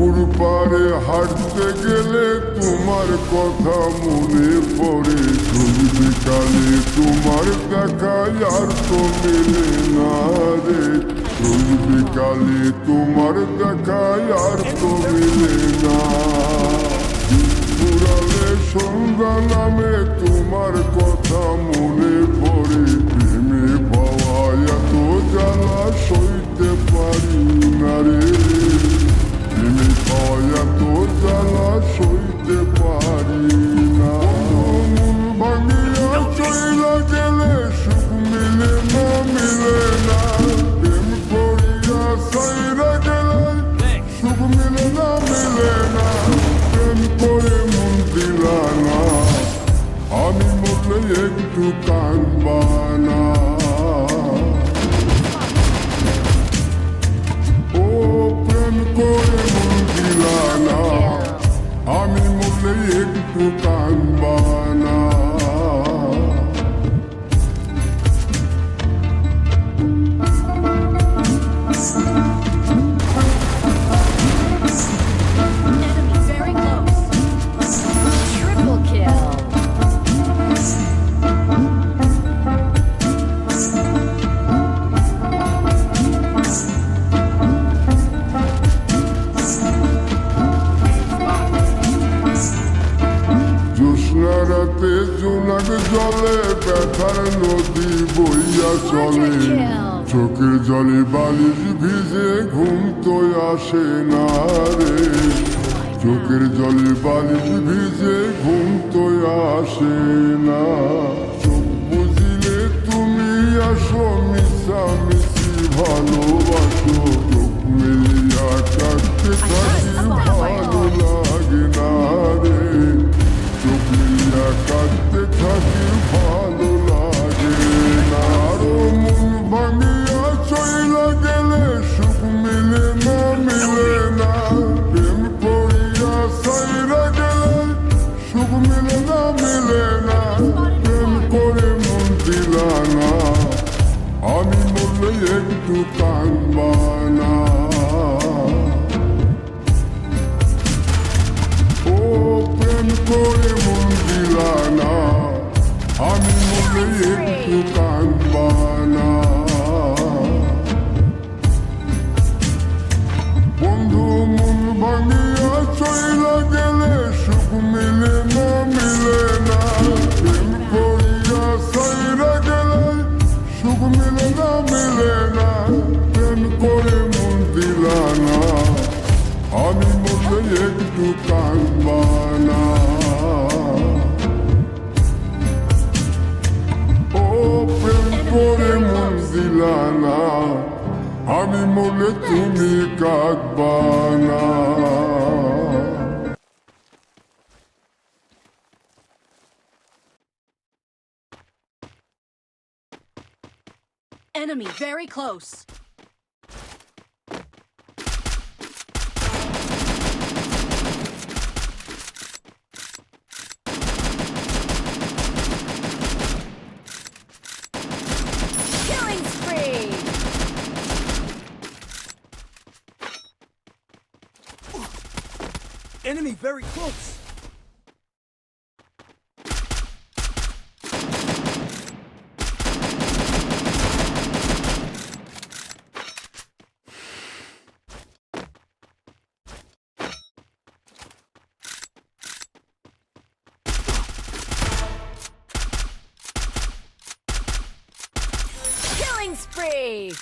পুকুর পাড়ে হাঁটতে গেলে তোমার কথা মনে পড়ে। রোজ বিকালে তোমার দেখা আর তো মেলে না রে। রোজ বিকালে তোমার দেখা আর তো মেলে না। পুরালে সন্ধ্যা নামে তোমার কথা মনে পড়ে। প্রেমে পাওয়া এত জ্বালা সইতে পারি না রে। প্রেমে পাওয়া এত জ্বালা সইতে পারি না। মন ভাঙিয়া চইলা গেলে সুখ মিলে না, মিলে না। প্রেম করিয়া সাইরা গেলে সুখ মিলে না, মিলে না। প্রেম করে মন দিলা না, আমি মরলে একটু কাঁদবা না। ও প্রেম করে মন দিলা না, আমি মরলে একটু কাঁদবা না। Enemy very close. Triple kill. জ্যোৎস্না রাতে জোনাক জলে ব্যথার নদী বইয়া চলে। চোখের জলে বালিশ ভিজে ঘুম তো আসে না রে। চোখের জলে বালিশ ভিজে ঘুম তো আসে না। চোখ বুঝিলে তুমি আসো, মিশামিশি ভালোবাসো। চোখ মিলিয়া কাটতে থাকি ভালো লাগে না রে। চোখ মিলিয়া কাটতে থাকি ভালো লাগে না। আরো মন ভাঙিয়া চইলা গেলে সুখ মিলে না, মিলে না। প্রেম করিয়া সাইরা গেলে সুখ মিলে না, মিলে না। প্রেম করে মন দিলা না, আমি মরলে একটু কাঁদবা না। ও প্রেম করে মন দিলা না, আমি মরলে একটু কাঁদবা না। বন্ধু মন ভাঙিয়া চইলা গেলে সুখ মিলে না, মিলে না। প্রেম করিয়া সাইরা গেলে সুখ মিলে না, মিলে না। প্রেম করে মন দিলা না, আমি মরলে একটু কাঁদবা না। ও প্রেম করে মন দিলা না, আমি মরলে তুমি কাঁদবা না। Enemy very close. Killing spree. Enemy very close. Killing spree.